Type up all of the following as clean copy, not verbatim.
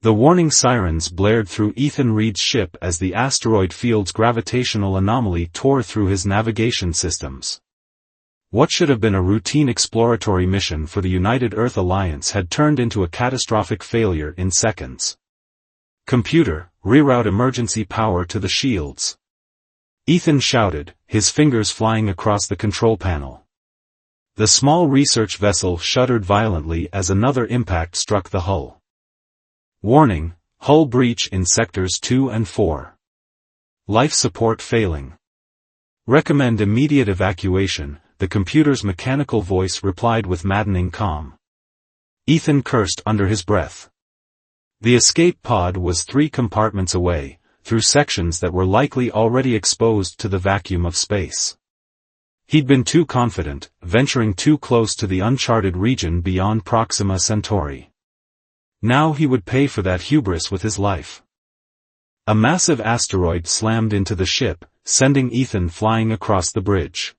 The warning sirens blared through Ethan Reed's ship as the asteroid field's gravitational anomaly tore through his navigation systems. What should have been a routine exploratory mission for the United Earth Alliance had turned into a catastrophic failure in seconds. "Computer, reroute emergency power to the shields," Ethan shouted, his fingers flying across the control panel. The small research vessel shuddered violently as another impact struck the hull. "Warning, hull breach in sectors 2 and 4. Life support failing. Recommend immediate evacuation," the computer's mechanical voice replied with maddening calm. Ethan cursed under his breath. The escape pod was 3 compartments away, through sections that were likely already exposed to the vacuum of space. He'd been too confident, venturing too close to the uncharted region beyond Proxima Centauri. Now he would pay for that hubris with his life. A massive asteroid slammed into the ship, sending Ethan flying across the bridge.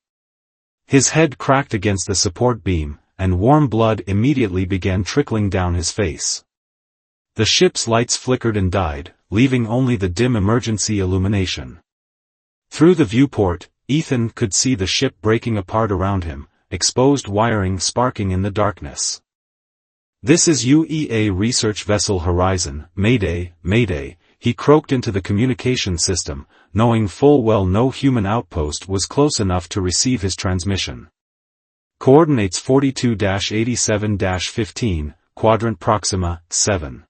His head cracked against the support beam, and warm blood immediately began trickling down his face. The ship's lights flickered and died, leaving only the dim emergency illumination. Through the viewport, Ethan could see the ship breaking apart around him, exposed wiring sparking in the darkness. "This is UEA Research Vessel Horizon, Mayday, Mayday," he croaked into the communication system, knowing full well no human outpost was close enough to receive his transmission. "Coordinates 42-87-15, Quadrant Proxima, 7.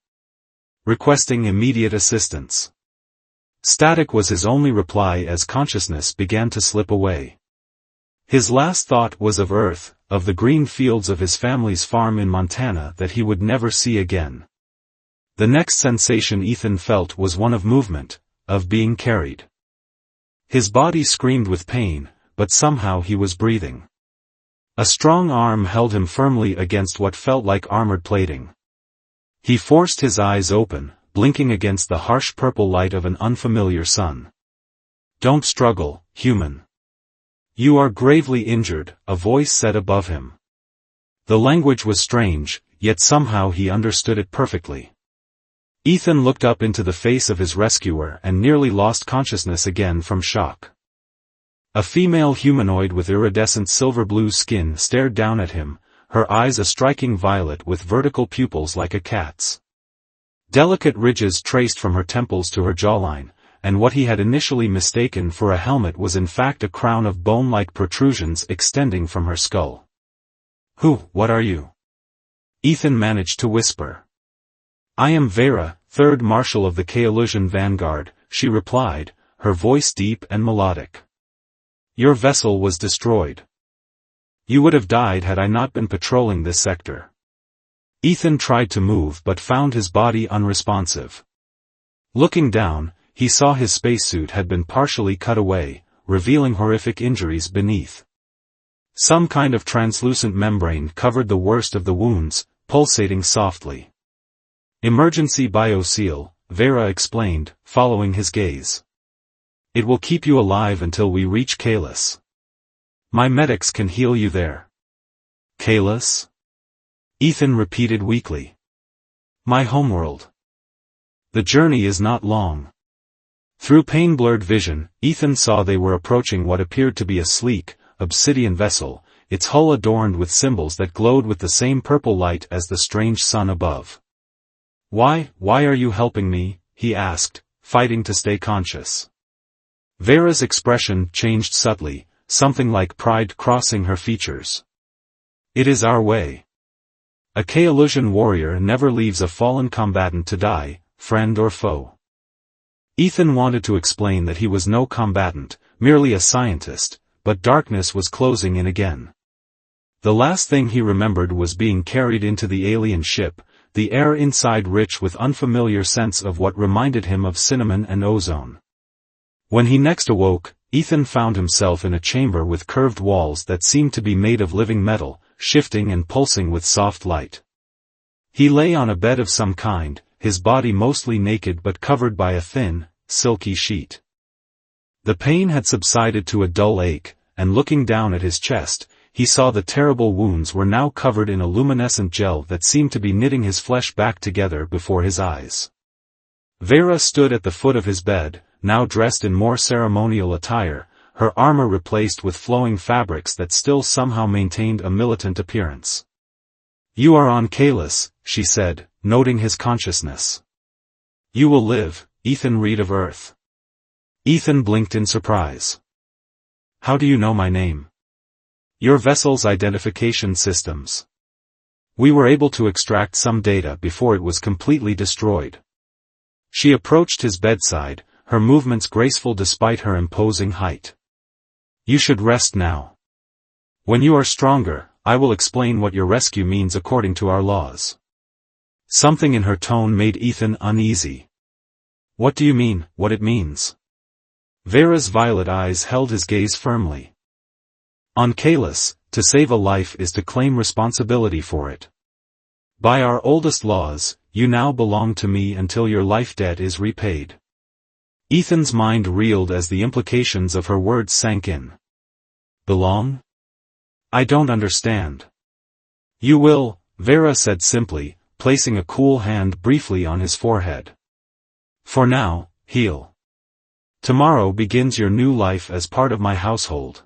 Requesting immediate assistance." Static was his only reply as consciousness began to slip away. His last thought was of Earth, of the green fields of his family's farm in Montana that he would never see again. The next sensation Ethan felt was one of movement, of being carried. His body screamed with pain, but somehow he was breathing. A strong arm held him firmly against what felt like armored plating. He forced his eyes open, blinking against the harsh purple light of an unfamiliar sun. "Don't struggle, human. You are gravely injured," a voice said above him. The language was strange, yet somehow he understood it perfectly. Ethan looked up into the face of his rescuer and nearly lost consciousness again from shock. A female humanoid with iridescent silver-blue skin stared down at him, her eyes a striking violet with vertical pupils like a cat's. Delicate ridges traced from her temples to her jawline, and what he had initially mistaken for a helmet was in fact a crown of bone-like protrusions extending from her skull. What are you?" Ethan managed to whisper. "I am Vera, 3rd Marshal of the Kaolusian Vanguard," she replied, her voice deep and melodic. "Your vessel was destroyed. You would have died had I not been patrolling this sector." Ethan tried to move but found his body unresponsive. Looking down, he saw his spacesuit had been partially cut away, revealing horrific injuries beneath. Some kind of translucent membrane covered the worst of the wounds, pulsating softly. "Emergency bioseal," Vera explained, following his gaze. "It will keep you alive until we reach Kalis. My medics can heal you there." "Kalis?" Ethan repeated weakly. "My homeworld. The journey is not long." Through pain-blurred vision, Ethan saw they were approaching what appeared to be a sleek, obsidian vessel, its hull adorned with symbols that glowed with the same purple light as the strange sun above. Why are you helping me?" he asked, fighting to stay conscious. Vera's expression changed subtly, something like pride crossing her features. "It is our way. A Kaolusian warrior never leaves a fallen combatant to die, friend or foe." Ethan wanted to explain that he was no combatant, merely a scientist, but darkness was closing in again. The last thing he remembered was being carried into the alien ship, the air inside rich with unfamiliar scents of what reminded him of cinnamon and ozone. When he next awoke, Ethan found himself in a chamber with curved walls that seemed to be made of living metal, shifting and pulsing with soft light. He lay on a bed of some kind, his body mostly naked but covered by a thin, silky sheet. The pain had subsided to a dull ache, and looking down at his chest, he saw the terrible wounds were now covered in a luminescent gel that seemed to be knitting his flesh back together before his eyes. Vera stood at the foot of his bed, now dressed in more ceremonial attire, her armor replaced with flowing fabrics that still somehow maintained a militant appearance. "You are on Kalis," she said, noting his consciousness. "You will live, Ethan Reed of Earth." Ethan blinked in surprise. "How do you know my name?" "Your vessel's identification systems. We were able to extract some data before it was completely destroyed." She approached his bedside, her movements graceful despite her imposing height. "You should rest now. When you are stronger, I will explain what your rescue means according to our laws." Something in her tone made Ethan uneasy. "What do you mean, what it means?" Vera's violet eyes held his gaze firmly. "On Kalis, to save a life is to claim responsibility for it. By our oldest laws, you now belong to me until your life debt is repaid." Ethan's mind reeled as the implications of her words sank in. "Belong? I don't understand." "You will," Vera said simply, placing a cool hand briefly on his forehead. "For now, heal. Tomorrow begins your new life as part of my household."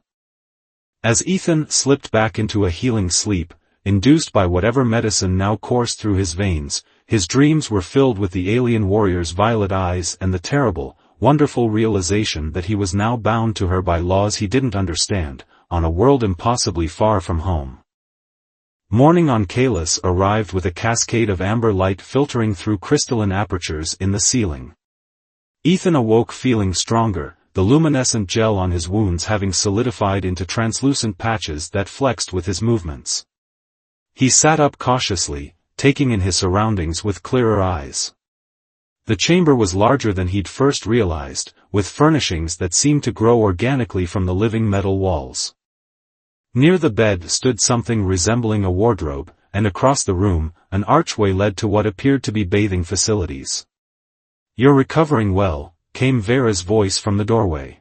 As Ethan slipped back into a healing sleep, induced by whatever medicine now coursed through his veins, his dreams were filled with the alien warrior's violet eyes and the terrible, wonderful realization that he was now bound to her by laws he didn't understand, on a world impossibly far from home. Morning on Kalis arrived with a cascade of amber light filtering through crystalline apertures in the ceiling. Ethan awoke feeling stronger, the luminescent gel on his wounds having solidified into translucent patches that flexed with his movements. He sat up cautiously, taking in his surroundings with clearer eyes. The chamber was larger than he'd first realized, with furnishings that seemed to grow organically from the living metal walls. Near the bed stood something resembling a wardrobe, and across the room, an archway led to what appeared to be bathing facilities. "You're recovering well," came Vera's voice from the doorway.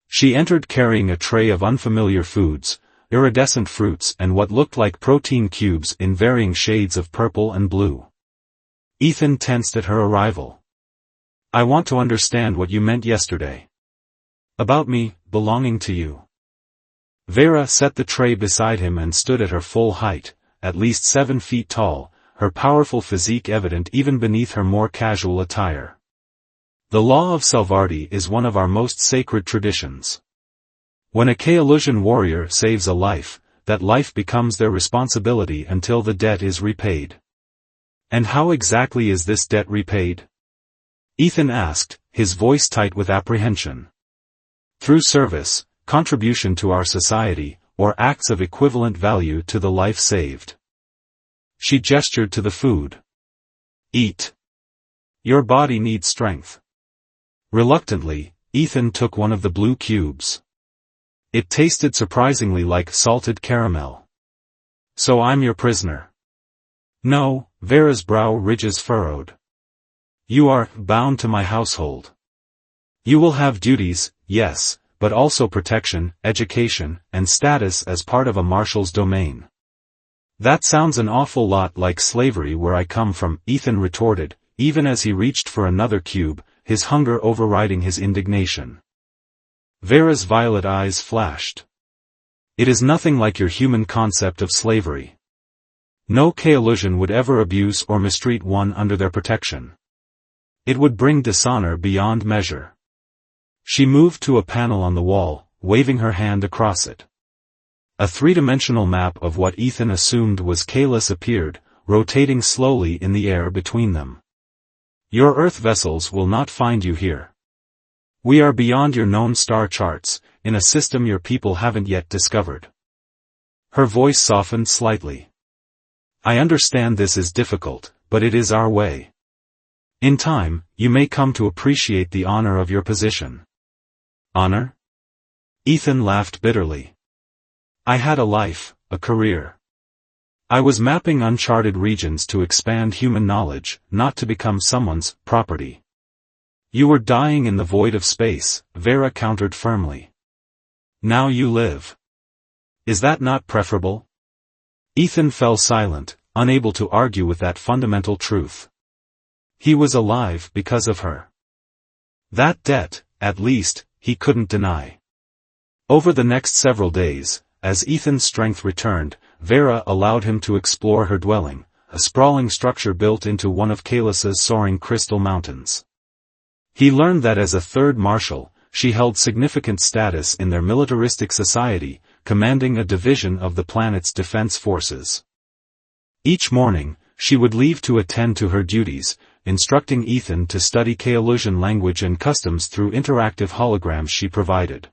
She entered carrying a tray of unfamiliar foods, iridescent fruits and what looked like protein cubes in varying shades of purple and blue. Ethan tensed at her arrival. "I want to understand what you meant yesterday. About me, belonging to you." Vera set the tray beside him and stood at her full height, at least 7 feet tall, her powerful physique evident even beneath her more casual attire. "The law of Salvardi is one of our most sacred traditions. When a Kaelusian warrior saves a life, that life becomes their responsibility until the debt is repaid." "And how exactly is this debt repaid?" Ethan asked, his voice tight with apprehension. "Through service, contribution to our society, or acts of equivalent value to the life saved." She gestured to the food. "Eat. Your body needs strength." Reluctantly, Ethan took one of the blue cubes. It tasted surprisingly like salted caramel. "So I'm your prisoner?" "No," Vera's brow ridges furrowed. "You are bound to my household. You will have duties, yes, but also protection, education, and status as part of a marshal's domain." "That sounds an awful lot like slavery where I come from," Ethan retorted, even as he reached for another cube, his hunger overriding his indignation. Vera's violet eyes flashed. "It is nothing like your human concept of slavery. No Kaelusian would ever abuse or mistreat one under their protection. It would bring dishonor beyond measure." She moved to a panel on the wall, waving her hand across it. A three-dimensional map of what Ethan assumed was Kalis appeared, rotating slowly in the air between them. "Your Earth vessels will not find you here. We are beyond your known star charts, in a system your people haven't yet discovered." Her voice softened slightly. "I understand this is difficult, but it is our way. In time, you may come to appreciate the honor of your position." "Honor?" Ethan laughed bitterly. "I had a life, a career. I was mapping uncharted regions to expand human knowledge, not to become someone's property." "You were dying in the void of space," Vera countered firmly. "Now you live. Is that not preferable? Ethan fell silent, unable to argue with that fundamental truth. He was alive because of her. That debt, at least, he couldn't deny. Over the next several days, as Ethan's strength returned, Vera allowed him to explore her dwelling, a sprawling structure built into one of Kalas's soaring crystal mountains. He learned that as a third marshal, she held significant status in their militaristic society, commanding a division of the planet's defense forces. Each morning, she would leave to attend to her duties, instructing Ethan to study Kaolusian language and customs through interactive holograms she provided.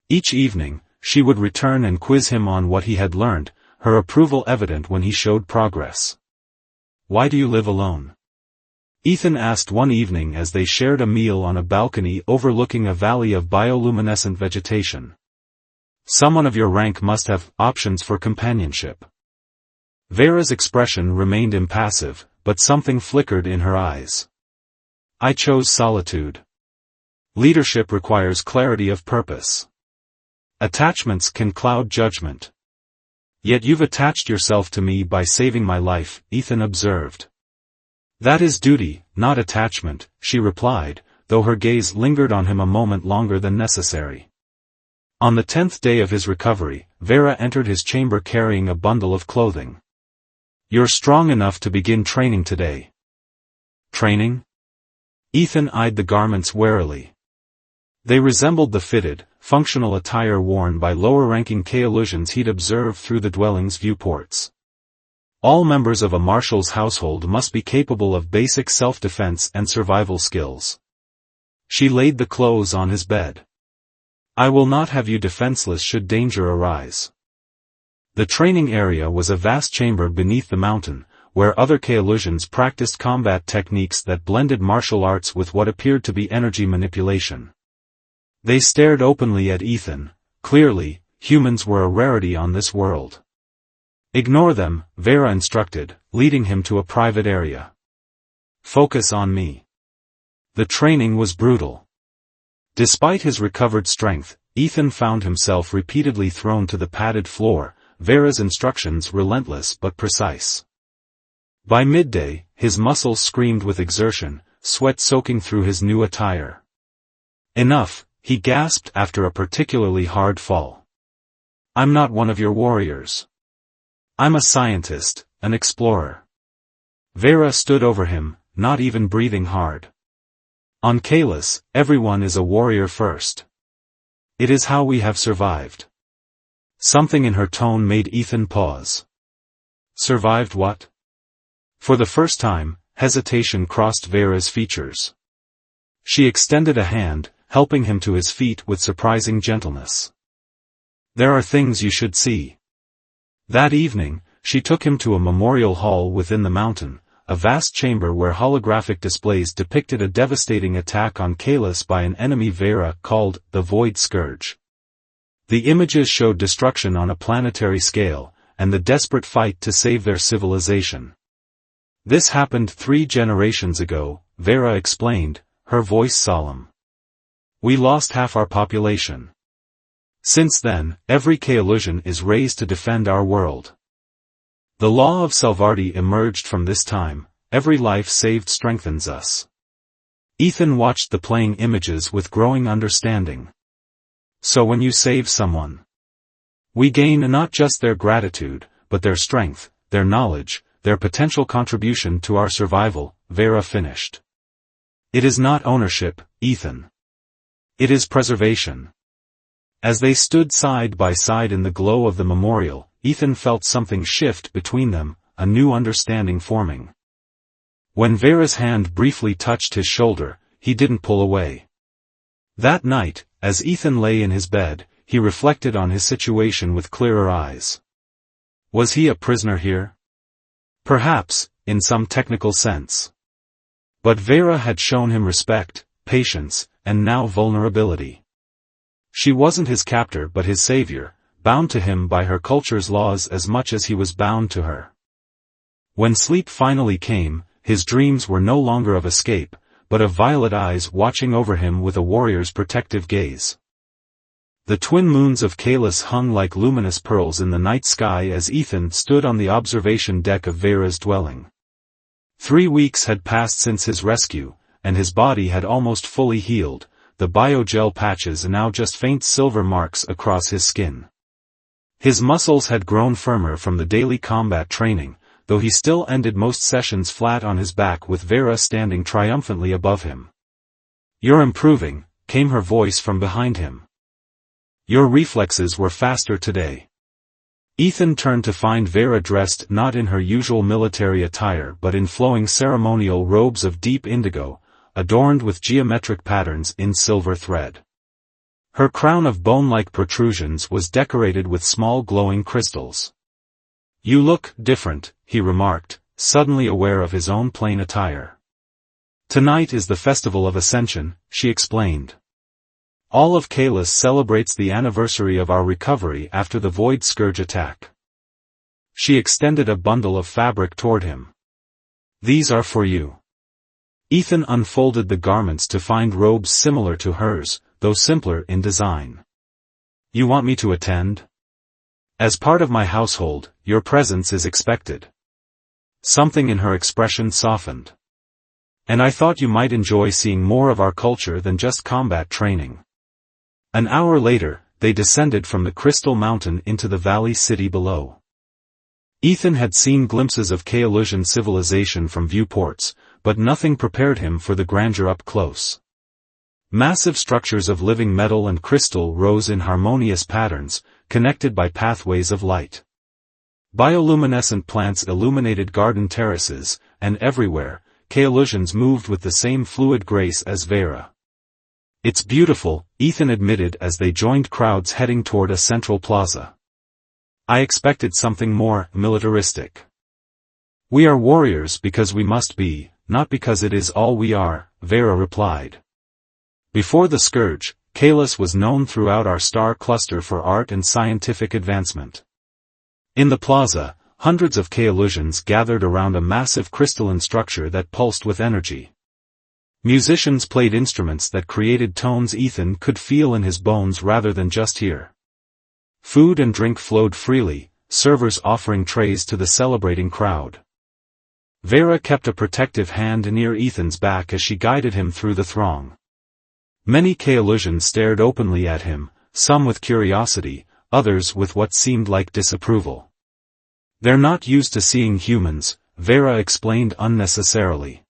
Each evening, she would return and quiz him on what he had learned, her approval evident when he showed progress. "Why do you live alone?" Ethan asked one evening as they shared a meal on a balcony overlooking a valley of bioluminescent vegetation. "Someone of your rank must have options for companionship." Vera's expression remained impassive, but something flickered in her eyes. "I chose solitude. Leadership requires clarity of purpose. Attachments can cloud judgment. Yet you've attached yourself to me by saving my life," Ethan observed. "That is duty, not attachment," she replied, though her gaze lingered on him a moment longer than necessary. On the 10th day of his recovery, Vera entered his chamber carrying a bundle of clothing. "You're strong enough to begin training today." "Training?" Ethan eyed the garments warily. They resembled the fitted, functional attire worn by lower-ranking Kaolusians he'd observed through the dwelling's viewports. All members of a marshal's household must be capable of basic self-defense and survival skills. She laid the clothes on his bed. "I will not have you defenseless should danger arise." The training area was a vast chamber beneath the mountain, where other Kaolusians practiced combat techniques that blended martial arts with what appeared to be energy manipulation. They stared openly at Ethan. Clearly, humans were a rarity on this world. "Ignore them," Vera instructed, leading him to a private area. "Focus on me." The training was brutal. Despite his recovered strength, Ethan found himself repeatedly thrown to the padded floor, Vera's instructions relentless but precise. By midday, his muscles screamed with exertion, sweat soaking through his new attire. "Enough," he gasped after a particularly hard fall. "I'm not one of your warriors. I'm a scientist, an explorer." Vera stood over him, not even breathing hard. "On Kalas, everyone is a warrior first. It is how we have survived." Something in her tone made Ethan pause. "Survived what?" For the first time, hesitation crossed Vera's features. She extended a hand, helping him to his feet with surprising gentleness. "There are things you should see." That evening, she took him to a memorial hall within the mountain, a vast chamber where holographic displays depicted a devastating attack on Kalas by an enemy Vera called the Void Scourge. The images showed destruction on a planetary scale, and the desperate fight to save their civilization. "This happened 3 generations ago," Vera explained, her voice solemn. "We lost half our population. Since then, every Kaolusian is raised to defend our world. The law of Salvardi emerged from this time, every life saved strengthens us." Ethan watched the playing images with growing understanding. "So when you save someone, we gain not just their gratitude, but their strength, their knowledge, their potential contribution to our survival," Vera finished. "It is not ownership, Ethan. It is preservation." As they stood side by side in the glow of the memorial, Ethan felt something shift between them, a new understanding forming. When Vera's hand briefly touched his shoulder, he didn't pull away. That night, as Ethan lay in his bed, he reflected on his situation with clearer eyes. Was he a prisoner here? Perhaps, in some technical sense. But Vera had shown him respect, patience, and now vulnerability. She wasn't his captor but his savior, bound to him by her culture's laws as much as he was bound to her. When sleep finally came, his dreams were no longer of escape, but of violet eyes watching over him with a warrior's protective gaze. The twin moons of Kalis hung like luminous pearls in the night sky as Ethan stood on the observation deck of Vera's dwelling. 3 weeks had passed since his rescue, and his body had almost fully healed, the biogel patches now just faint silver marks across his skin. His muscles had grown firmer from the daily combat training, though he still ended most sessions flat on his back with Vera standing triumphantly above him. "You're improving," came her voice from behind him. "Your reflexes were faster today." Ethan turned to find Vera dressed not in her usual military attire but in flowing ceremonial robes of deep indigo, adorned with geometric patterns in silver thread. Her crown of bone-like protrusions was decorated with small glowing crystals. "You look different," he remarked, suddenly aware of his own plain attire. "Tonight is the Festival of Ascension," she explained. "All of Kalis celebrates the anniversary of our recovery after the Void Scourge attack." She extended a bundle of fabric toward him. "These are for you." Ethan unfolded the garments to find robes similar to hers, though simpler in design. "You want me to attend? As part of my household, your presence is expected." Something in her expression softened. "And I thought you might enjoy seeing more of our culture than just combat training." An hour later, they descended from the Crystal Mountain into the valley city below. Ethan had seen glimpses of Kaolusian civilization from viewports, but nothing prepared him for the grandeur up close. Massive structures of living metal and crystal rose in harmonious patterns, connected by pathways of light. Bioluminescent plants illuminated garden terraces, and everywhere, Kaolusians moved with the same fluid grace as Vera. "It's beautiful," Ethan admitted as they joined crowds heading toward a central plaza. "I expected something more militaristic." "We are warriors because we must be, not because it is all we are," Vera replied. "Before the Scourge, Kalis was known throughout our star cluster for art and scientific advancement." In the plaza, hundreds of Kaolusians gathered around a massive crystalline structure that pulsed with energy. Musicians played instruments that created tones Ethan could feel in his bones rather than just hear. Food and drink flowed freely, servers offering trays to the celebrating crowd. Vera kept a protective hand near Ethan's back as she guided him through the throng. Many Kaolusians stared openly at him, some with curiosity, others with what seemed like disapproval. "They're not used to seeing humans," Vera explained unnecessarily.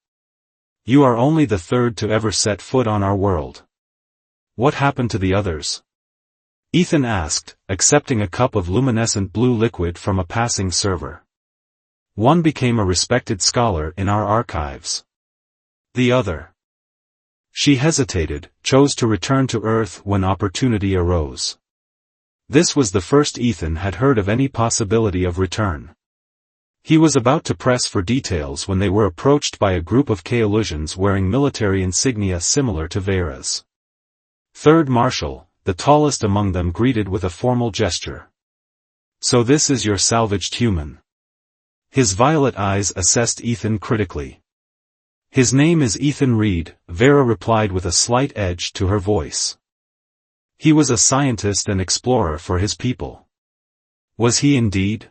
"You are only the third to ever set foot on our world." "What happened to the others?" Ethan asked, accepting a cup of luminescent blue liquid from a passing server. "One became a respected scholar in our archives. The other—" She hesitated, chose to return to Earth when opportunity arose. This was the first Ethan had heard of any possibility of return. He was about to press for details when they were approached by a group of Kaolusians wearing military insignia similar to Vera's. Third Marshal, the tallest among them, greeted with a formal gesture. "So this is your salvaged human." His violet eyes assessed Ethan critically. "His name is Ethan Reed," Vera replied with a slight edge to her voice. "He was a scientist and explorer for his people." Was he indeed?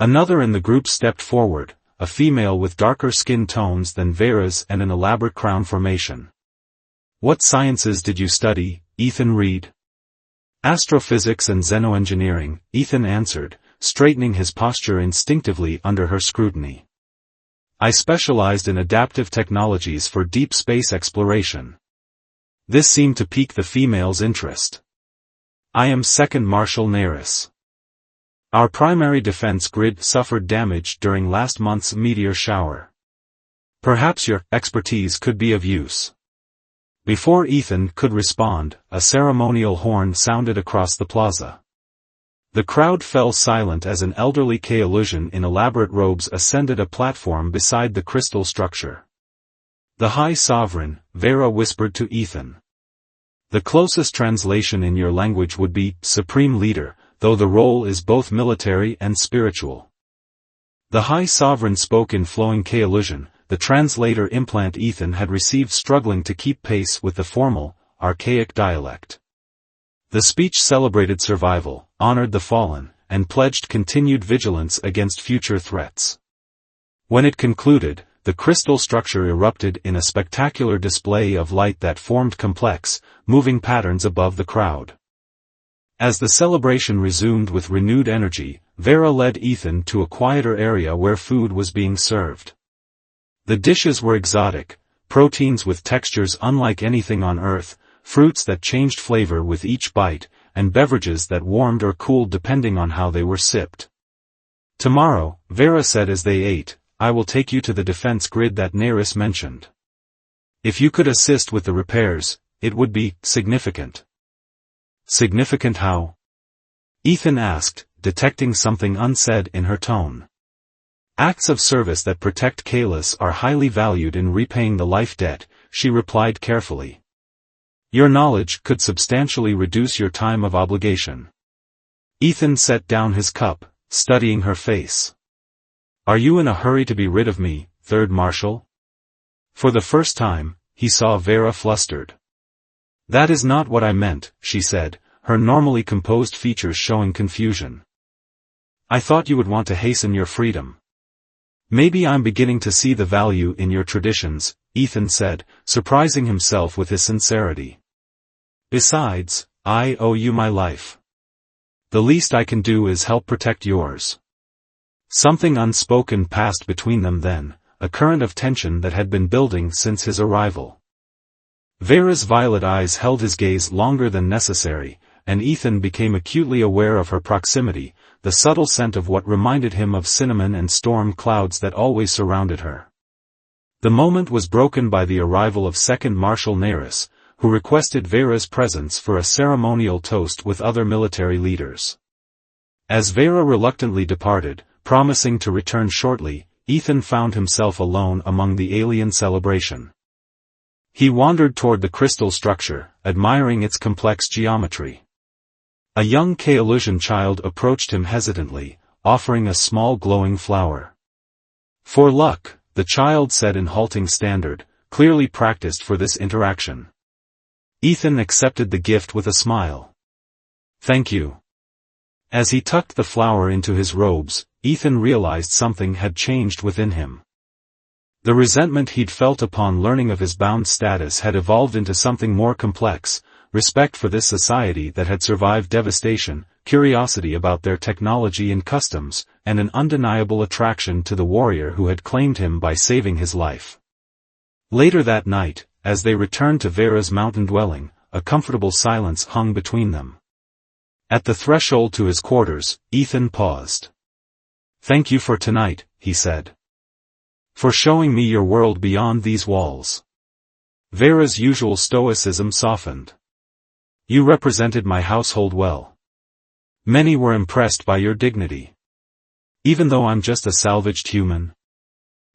Another in the group stepped forward, a female with darker skin tones than Vera's and an elaborate crown formation. "What sciences did you study, Ethan Reed?" "Astrophysics and xenoengineering," Ethan answered, straightening his posture instinctively under her scrutiny. "I specialized in adaptive technologies for deep space exploration." This seemed to pique the female's interest. "I am Second Marshal Neris. Our primary defense grid suffered damage during last month's meteor shower. Perhaps your expertise could be of use." Before Ethan could respond, a ceremonial horn sounded across the plaza. The crowd fell silent as an elderly Kaolusian in elaborate robes ascended a platform beside the crystal structure. "The High Sovereign," Vera whispered to Ethan. "The closest translation in your language would be Supreme Leader, though the role is both military and spiritual." The High Sovereign spoke in flowing Kaolusian, the translator implant Ethan had received struggling to keep pace with the formal, archaic dialect. The speech celebrated survival, honored the fallen, and pledged continued vigilance against future threats. When it concluded, the crystal structure erupted in a spectacular display of light that formed complex, moving patterns above the crowd. As the celebration resumed with renewed energy, Vera led Ethan to a quieter area where food was being served. The dishes were exotic, proteins with textures unlike anything on Earth, fruits that changed flavor with each bite, and beverages that warmed or cooled depending on how they were sipped. "Tomorrow," Vera said as they ate, "I will take you to the defense grid that Neris mentioned. If you could assist with the repairs, it would be significant." "Significant how?" Ethan asked, detecting something unsaid in her tone. "Acts of service that protect Kalis are highly valued in repaying the life debt," she replied carefully. "Your knowledge could substantially reduce your time of obligation." Ethan set down his cup, studying her face. "Are you in a hurry to be rid of me, Third Marshal?" For the first time, he saw Vera flustered. "That is not what I meant," she said, her normally composed features showing confusion. "I thought you would want to hasten your freedom." "Maybe I'm beginning to see the value in your traditions," Ethan said, surprising himself with his sincerity. "Besides, I owe you my life. The least I can do is help protect yours." Something unspoken passed between them then, a current of tension that had been building since his arrival. Vera's violet eyes held his gaze longer than necessary, and Ethan became acutely aware of her proximity, the subtle scent of what reminded him of cinnamon and storm clouds that always surrounded her. The moment was broken by the arrival of Second Marshal Neris, who requested Vera's presence for a ceremonial toast with other military leaders. As Vera reluctantly departed, promising to return shortly, Ethan found himself alone among the alien celebration. He wandered toward the crystal structure, admiring its complex geometry. A young Kaolusian child approached him hesitantly, offering a small glowing flower. "For luck," the child said in halting standard, clearly practiced for this interaction. Ethan accepted the gift with a smile. "Thank you." As he tucked the flower into his robes, Ethan realized something had changed within him. The resentment he'd felt upon learning of his bound status had evolved into something more complex: respect for this society that had survived devastation, curiosity about their technology and customs, and an undeniable attraction to the warrior who had claimed him by saving his life. Later that night, as they returned to Vera's mountain dwelling, a comfortable silence hung between them. At the threshold to his quarters, Ethan paused. "Thank you for tonight," he said. "For showing me your world beyond these walls." Vera's usual stoicism softened. "You represented my household well. Many were impressed by your dignity." "Even though I'm just a salvaged human?"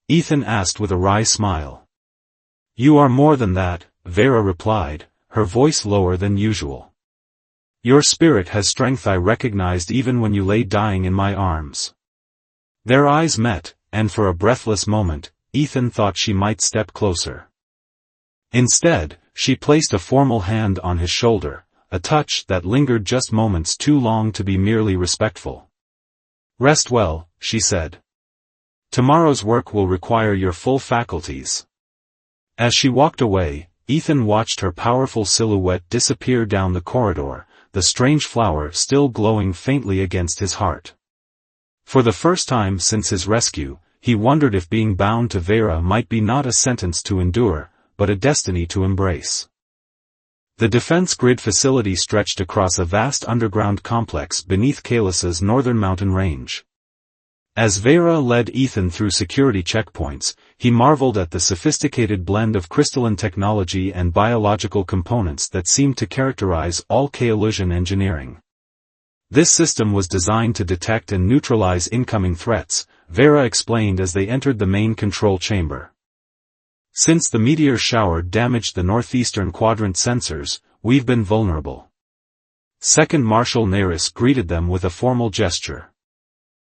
Ethan asked with a wry smile. "You are more than that," Vera replied, her voice lower than usual. "Your spirit has strength I recognized even when you lay dying in my arms." Their eyes met, and for a breathless moment, Ethan thought she might step closer. Instead, she placed a formal hand on his shoulder, a touch that lingered just moments too long to be merely respectful. "Rest well," she said. "Tomorrow's work will require your full faculties." As she walked away, Ethan watched her powerful silhouette disappear down the corridor, the strange flower still glowing faintly against his heart. For the first time since his rescue, he wondered if being bound to Vera might be not a sentence to endure, but a destiny to embrace. The defense grid facility stretched across a vast underground complex beneath Kalis's northern mountain range. As Vera led Ethan through security checkpoints, he marveled at the sophisticated blend of crystalline technology and biological components that seemed to characterize all Kaolusian engineering. This system was designed to detect and neutralize incoming threats, Vera explained as they entered the main control chamber. "Since the meteor shower damaged the northeastern quadrant sensors, we've been vulnerable." Second Marshal Neris greeted them with a formal gesture.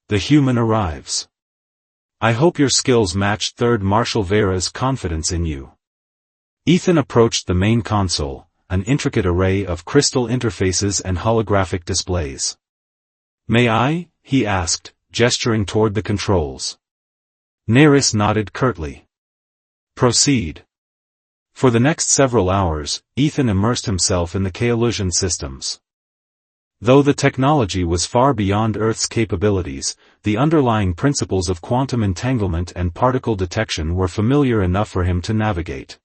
"The human arrives. I hope your skills matched Third Marshal Vera's confidence in you." Ethan approached the main console, an intricate array of crystal interfaces and holographic displays. "May I?" he asked, gesturing toward the controls. Neris nodded curtly. "Proceed." For the next several hours, Ethan immersed himself in the Kaolusian systems. Though the technology was far beyond Earth's capabilities, the underlying principles of quantum entanglement and particle detection were familiar enough for him to navigate.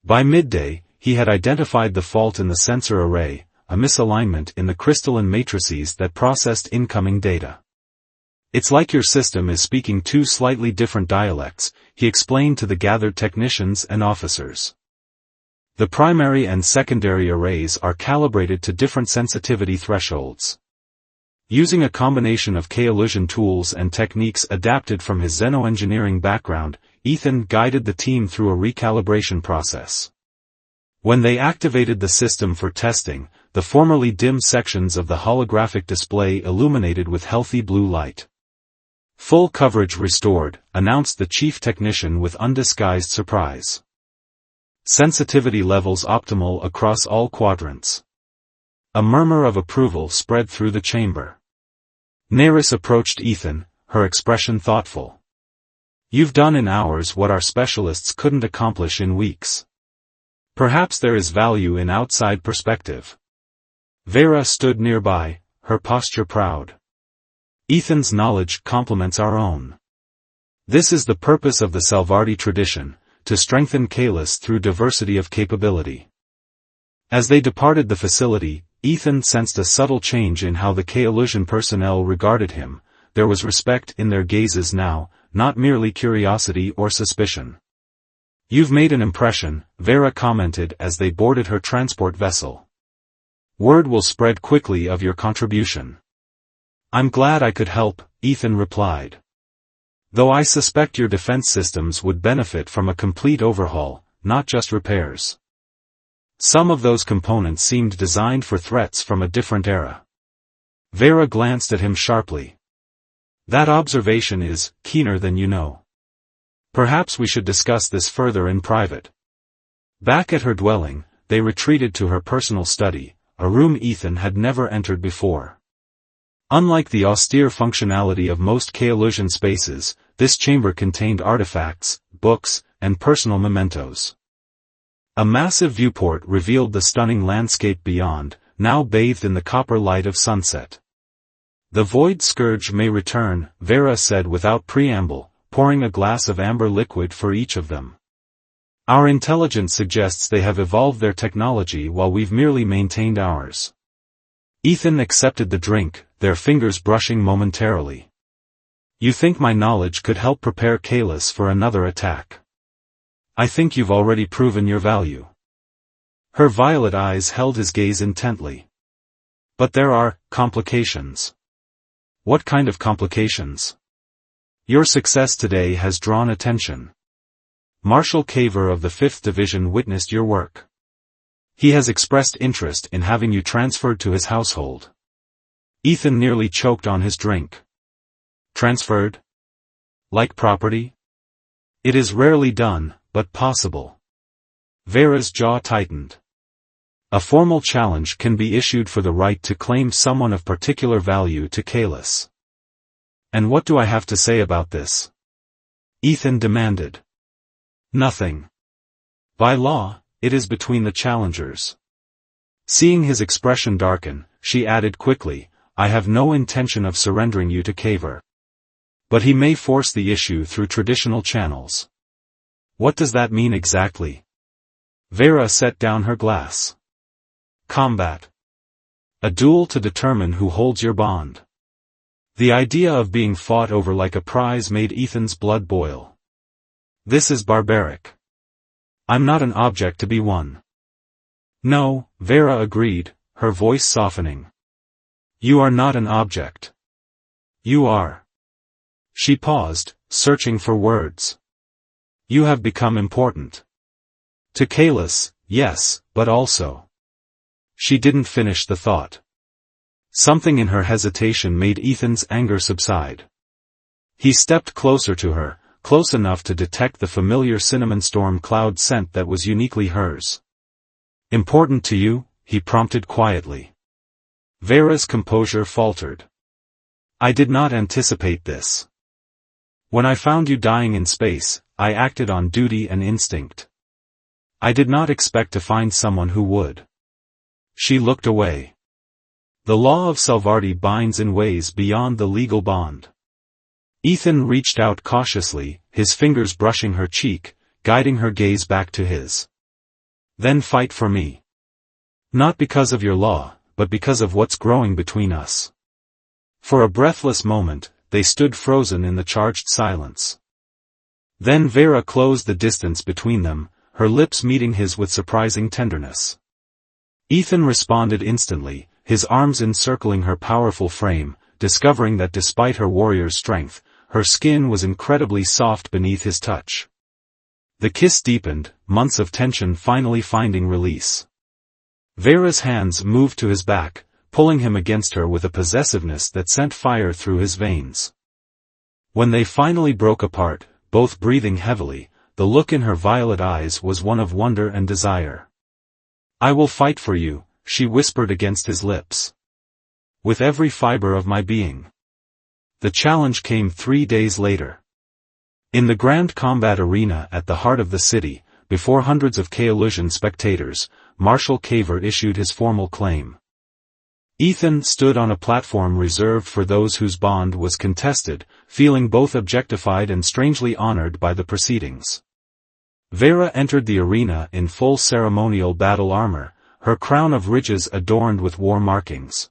By midday, he had identified the fault in the sensor array, a misalignment in the crystalline matrices that processed incoming data. "It's like your system is speaking two slightly different dialects," he explained to the gathered technicians and officers. "The primary and secondary arrays are calibrated to different sensitivity thresholds." Using a combination of Kaolusian tools and techniques adapted from his xenoengineering background, Ethan guided the team through a recalibration process. When they activated the system for testing, the formerly dim sections of the holographic display illuminated with healthy blue light. "Full coverage restored," announced the chief technician with undisguised surprise. "Sensitivity levels optimal across all quadrants." A murmur of approval spread through the chamber. Neris approached Ethan, her expression thoughtful. "You've done in hours what our specialists couldn't accomplish in weeks. Perhaps there is value in outside perspective." Vera stood nearby, her posture proud. "Ethan's knowledge complements our own. This is the purpose of the Salvardi tradition, to strengthen Kalis through diversity of capability." As they departed the facility, Ethan sensed a subtle change in how the Kaolusian personnel regarded him. There was respect in their gazes now, not merely curiosity or suspicion. "You've made an impression," Vera commented as they boarded her transport vessel. "Word will spread quickly of your contribution." "I'm glad I could help," Ethan replied. "Though I suspect your defense systems would benefit from a complete overhaul, not just repairs. Some of those components seemed designed for threats from a different era." Vera glanced at him sharply. "That observation is keener than you know. Perhaps we should discuss this further in private." Back at her dwelling, they retreated to her personal study, a room Ethan had never entered before. Unlike the austere functionality of most Kaolusian spaces, this chamber contained artifacts, books, and personal mementos. A massive viewport revealed the stunning landscape beyond, now bathed in the copper light of sunset. "The Void Scourge may return," Vera said without preamble, pouring a glass of amber liquid for each of them. "Our intelligence suggests they have evolved their technology while we've merely maintained ours." Ethan accepted the drink, their fingers brushing momentarily. "You think my knowledge could help prepare Kalis for another attack? I think you've already proven your value." Her violet eyes held his gaze intently. "But there are complications." "What kind of complications?" "Your success today has drawn attention. Marshal Caver of the 5th Division witnessed your work. He has expressed interest in having you transferred to his household." Ethan nearly choked on his drink. "Transferred? Like property?" "It is rarely done, but possible." Vera's jaw tightened. "A formal challenge can be issued for the right to claim someone of particular value to Kalis." "And what do I have to say about this?" Ethan demanded. "Nothing. By law, it is between the challengers." Seeing his expression darken, she added quickly, "I have no intention of surrendering you to Caver. But he may force the issue through traditional channels." "What does that mean exactly?" Vera set down her glass. "Combat. A duel to determine who holds your bond." The idea of being fought over like a prize made Ethan's blood boil. "This is barbaric. I'm not an object to be won." "No," Vera agreed, her voice softening. "You are not an object. You are." She paused, searching for words. "You have become important. To Kalis, yes, but also." She didn't finish the thought. Something in her hesitation made Ethan's anger subside. He stepped closer to her, close enough to detect the familiar cinnamon storm cloud scent that was uniquely hers. Important to you? He prompted quietly. Vera's composure faltered. I did not anticipate this. When I found you dying in space, I acted on duty and instinct. I did not expect to find someone who would. She looked away. The law of Salvardi binds in ways beyond the legal bond. Ethan reached out cautiously, his fingers brushing her cheek, guiding her gaze back to his. Then fight for me. Not because of your law, but because of what's growing between us. For a breathless moment, they stood frozen in the charged silence. Then Vera closed the distance between them, her lips meeting his with surprising tenderness. Ethan responded instantly, his arms encircling her powerful frame, discovering that despite her warrior's strength, her skin was incredibly soft beneath his touch. The kiss deepened, months of tension finally finding release. Vera's hands moved to his back, pulling him against her with a possessiveness that sent fire through his veins. When they finally broke apart, both breathing heavily, the look in her violet eyes was one of wonder and desire. I will fight for you, she whispered against his lips. With every fiber of my being. The challenge came 3 days later. In the grand combat arena at the heart of the city, before hundreds of Kaolusian spectators, Marshal Kaver issued his formal claim. Ethan stood on a platform reserved for those whose bond was contested, feeling both objectified and strangely honored by the proceedings. Vera entered the arena in full ceremonial battle armor, her crown of ridges adorned with war markings.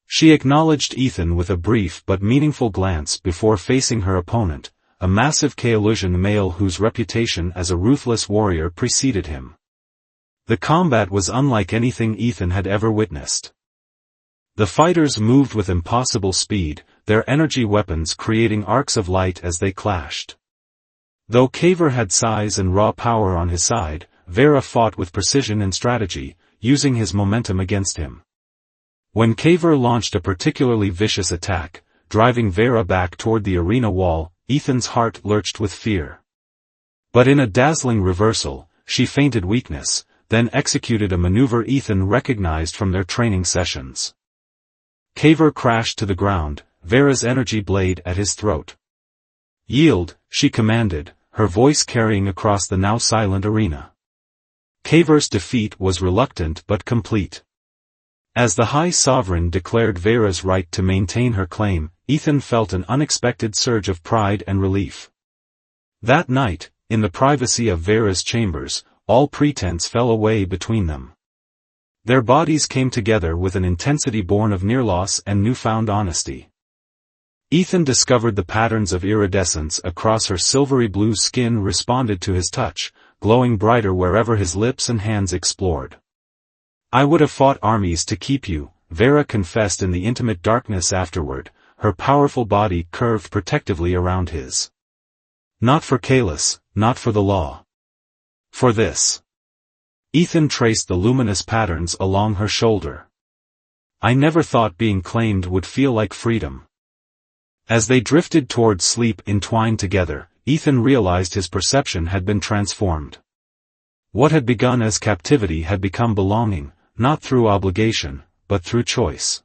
She acknowledged Ethan with a brief but meaningful glance before facing her opponent, a massive Kaolusian male whose reputation as a ruthless warrior preceded him. The combat was unlike anything Ethan had ever witnessed. The fighters moved with impossible speed, their energy weapons creating arcs of light as they clashed. Though Kaver had size and raw power on his side, Vera fought with precision and strategy, using his momentum against him. When Kaver launched a particularly vicious attack, driving Vera back toward the arena wall, Ethan's heart lurched with fear. But in a dazzling reversal, she feinted weakness, then executed a maneuver Ethan recognized from their training sessions. Kaver crashed to the ground, Vera's energy blade at his throat. Yield, she commanded, her voice carrying across the now silent arena. Kaver's defeat was reluctant but complete. As the High Sovereign declared Vera's right to maintain her claim, Ethan felt an unexpected surge of pride and relief. That night, in the privacy of Vera's chambers, all pretense fell away between them. Their bodies came together with an intensity born of near loss and newfound honesty. Ethan discovered the patterns of iridescence across her silvery blue skin responded to his touch, glowing brighter wherever his lips and hands explored. I would have fought armies to keep you, Vera confessed in the intimate darkness afterward, her powerful body curved protectively around his. Not for Kalis, not for the law. For this. Ethan traced the luminous patterns along her shoulder. I never thought being claimed would feel like freedom. As they drifted toward sleep entwined together, Ethan realized his perception had been transformed. What had begun as captivity had become belonging, not through obligation, but through choice.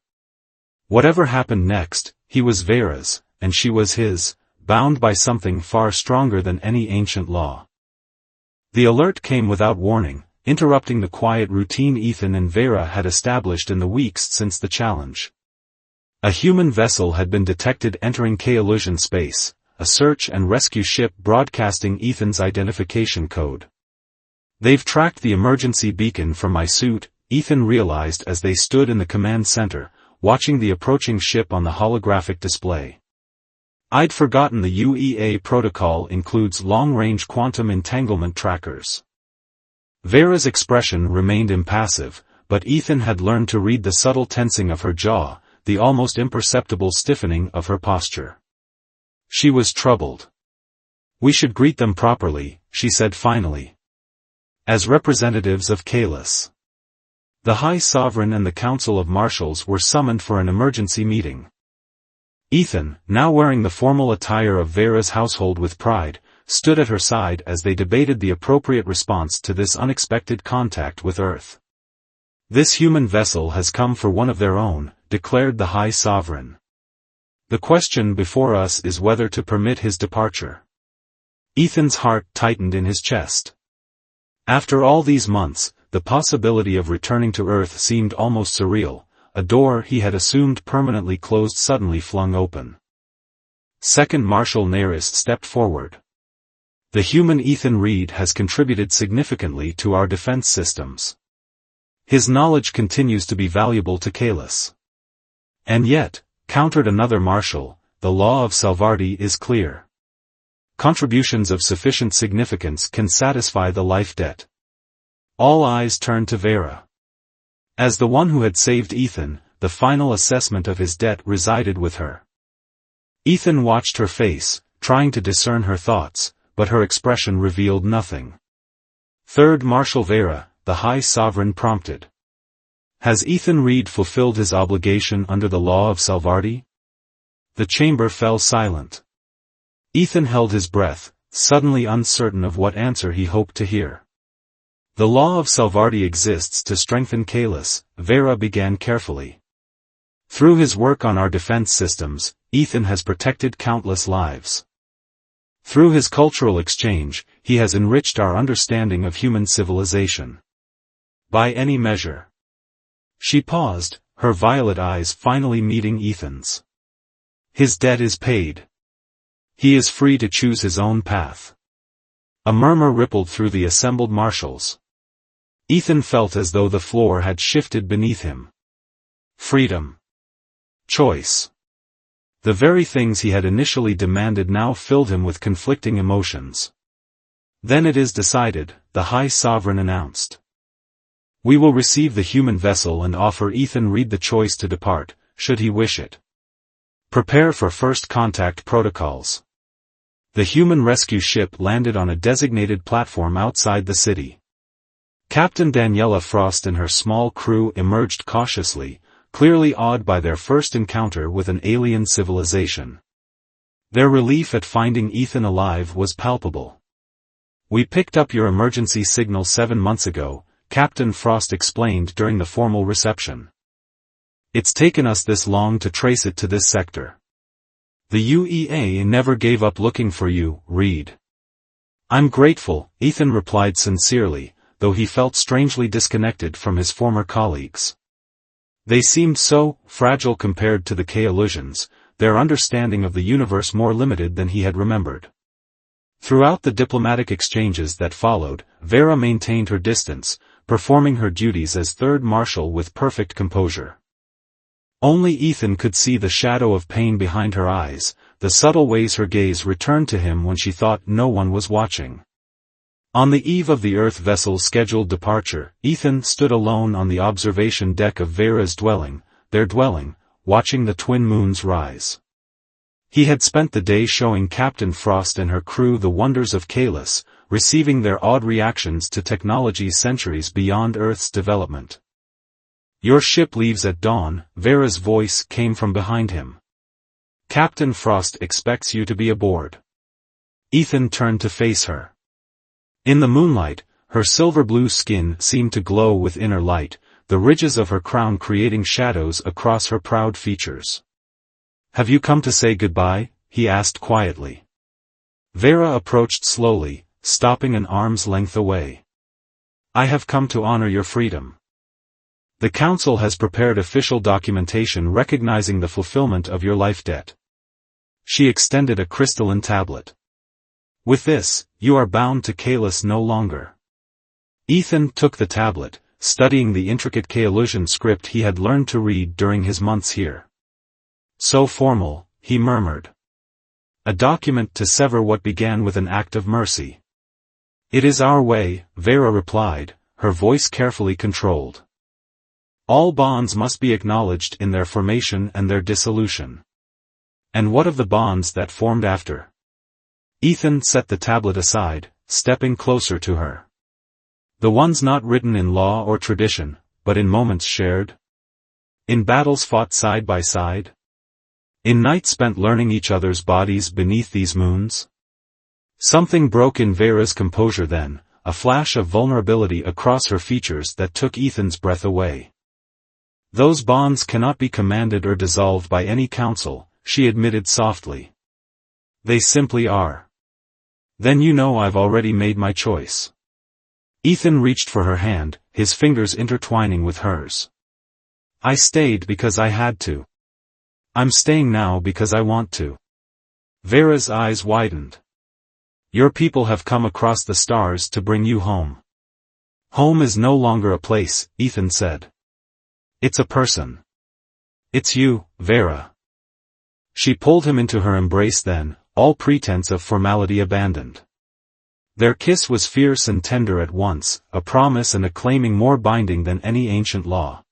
Whatever happened next, he was Vera's, and she was his, bound by something far stronger than any ancient law. The alert came without warning, interrupting the quiet routine Ethan and Vera had established in the weeks since the challenge. A human vessel had been detected entering Kaolusian space, a search and rescue ship broadcasting Ethan's identification code. They've tracked the emergency beacon from my suit, Ethan realized as they stood in the command center, watching the approaching ship on the holographic display. I'd forgotten the UEA protocol includes long-range quantum entanglement trackers. Vera's expression remained impassive, but Ethan had learned to read the subtle tensing of her jaw, the almost imperceptible stiffening of her posture. She was troubled. We should greet them properly, she said finally. As representatives of Kalis. The High Sovereign and the Council of Marshals were summoned for an emergency meeting. Ethan, now wearing the formal attire of Vera's household with pride, stood at her side as they debated the appropriate response to this unexpected contact with Earth. "This human vessel has come for one of their own," declared the High Sovereign. "The question before us is whether to permit his departure." Ethan's heart tightened in his chest. After all these months, the possibility of returning to Earth seemed almost surreal. A door he had assumed permanently closed suddenly flung open. Second Marshal Nearest stepped forward. "The human Ethan Reed has contributed significantly to our defense systems. His knowledge continues to be valuable to Kalis." "And yet," countered another marshal, "the law of Salvardi is clear. Contributions of sufficient significance can satisfy the life debt." All eyes turned to Vera. As the one who had saved Ethan, the final assessment of his debt resided with her. Ethan watched her face, trying to discern her thoughts, but her expression revealed nothing. Third Marshal Vera, the High Sovereign prompted. "Has Ethan Reed fulfilled his obligation under the law of Salvardi?" The chamber fell silent. Ethan held his breath, suddenly uncertain of what answer he hoped to hear. "The law of Salvardi exists to strengthen Kalis," Vera began carefully. "Through his work on our defense systems, Ethan has protected countless lives. Through his cultural exchange, he has enriched our understanding of human civilization. By any measure." She paused, her violet eyes finally meeting Ethan's. "His debt is paid. He is free to choose his own path." A murmur rippled through the assembled marshals. Ethan felt as though the floor had shifted beneath him. Freedom. Choice. The very things he had initially demanded now filled him with conflicting emotions. "Then it is decided," the High Sovereign announced. "We will receive the human vessel and offer Ethan Reed the choice to depart, should he wish it. Prepare for first contact protocols." The human rescue ship landed on a designated platform outside the city. Captain Daniela Frost and her small crew emerged cautiously, clearly awed by their first encounter with an alien civilization. Their relief at finding Ethan alive was palpable. "We picked up your emergency signal 7 months ago," Captain Frost explained during the formal reception. "It's taken us this long to trace it to this sector. The UEA never gave up looking for you, Reed." "I'm grateful," Ethan replied sincerely, though he felt strangely disconnected from his former colleagues. They seemed so fragile compared to the Kaolusians, their understanding of the universe more limited than he had remembered. Throughout the diplomatic exchanges that followed, Vera maintained her distance, performing her duties as third marshal with perfect composure. Only Ethan could see the shadow of pain behind her eyes, the subtle ways her gaze returned to him when she thought no one was watching. On the eve of the Earth vessel's scheduled departure, Ethan stood alone on the observation deck of Vera's dwelling, their dwelling, watching the twin moons rise. He had spent the day showing Captain Frost and her crew the wonders of Kalis, receiving their awed reactions to technology centuries beyond Earth's development. "Your ship leaves at dawn," Vera's voice came from behind him. "Captain Frost expects you to be aboard." Ethan turned to face her. In the moonlight, her silver-blue skin seemed to glow with inner light, the ridges of her crown creating shadows across her proud features. "Have you come to say goodbye?" he asked quietly. Vera approached slowly, stopping an arm's length away. "I have come to honor your freedom. The Council has prepared official documentation recognizing the fulfillment of your life debt." She extended a crystalline tablet. "With this, you are bound to Kalis no longer." Ethan took the tablet, studying the intricate Kaolusian script he had learned to read during his months here. "So formal," he murmured. "A document to sever what began with an act of mercy." "It is our way," Vera replied, her voice carefully controlled. "All bonds must be acknowledged in their formation and their dissolution." "And what of the bonds that formed after?" Ethan set the tablet aside, stepping closer to her. "The ones not written in law or tradition, but in moments shared? In battles fought side by side? In nights spent learning each other's bodies beneath these moons?" Something broke in Vera's composure then, a flash of vulnerability across her features that took Ethan's breath away. Those bonds cannot be commanded or dissolved by any counsel, she admitted softly. They simply are. Then you know I've already made my choice. Ethan reached for her hand, his fingers intertwining with hers. I stayed because I had to. I'm staying now because I want to. Vera's eyes widened. Your people have come across the stars to bring you home. Home is no longer a place, Ethan said. It's a person. It's you, Vera. She pulled him into her embrace then, all pretense of formality abandoned. Their kiss was fierce and tender at once, a promise and a claiming more binding than any ancient law.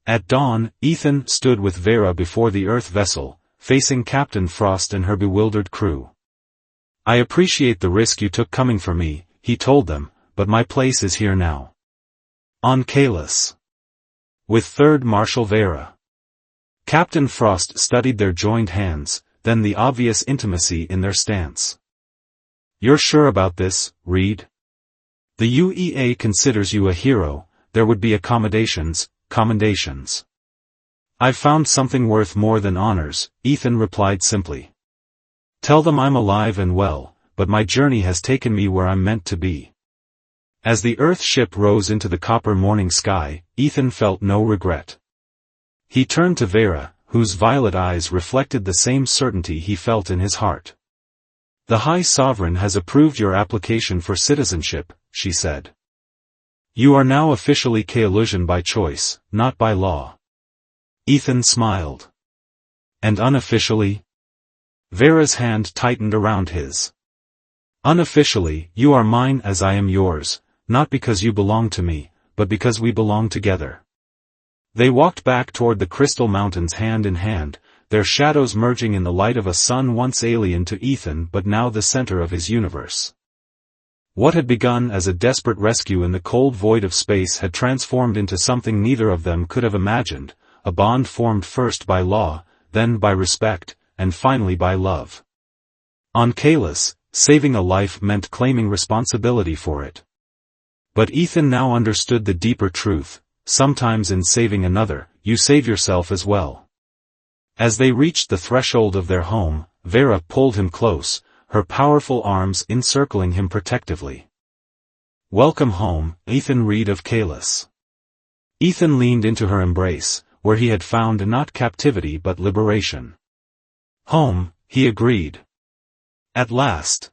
At dawn, Ethan stood with Vera before the Earth vessel, facing Captain Frost and her bewildered crew. I appreciate the risk you took coming for me, he told them, but my place is here now. On Kalis. With Third Marshal Vera. Captain Frost studied their joined hands, then the obvious intimacy in their stance. You're sure about this, Reed? The UEA considers you a hero, there would be commendations. I've found something worth more than honors, Ethan replied simply. Tell them I'm alive and well, but my journey has taken me where I'm meant to be. As the Earth ship rose into the copper morning sky, Ethan felt no regret. He turned to Vera, whose violet eyes reflected the same certainty he felt in his heart. The High Sovereign has approved your application for citizenship, she said. You are now officially Kaelusian by choice, not by law. Ethan smiled. And unofficially? Vera's hand tightened around his. Unofficially, you are mine as I am yours, not because you belong to me, but because we belong together. They walked back toward the Crystal Mountains hand in hand, their shadows merging in the light of a sun once alien to Ethan but now the center of his universe. What had begun as a desperate rescue in the cold void of space had transformed into something neither of them could have imagined, a bond formed first by law, then by respect, and finally by love. On Kalis, saving a life meant claiming responsibility for it. But Ethan now understood the deeper truth, sometimes in saving another, you save yourself as well. As they reached the threshold of their home, Vera pulled him close, her powerful arms encircling him protectively. Welcome home, Ethan Reed of Kalis. Ethan leaned into her embrace, where he had found not captivity but liberation. Home, he agreed. At last.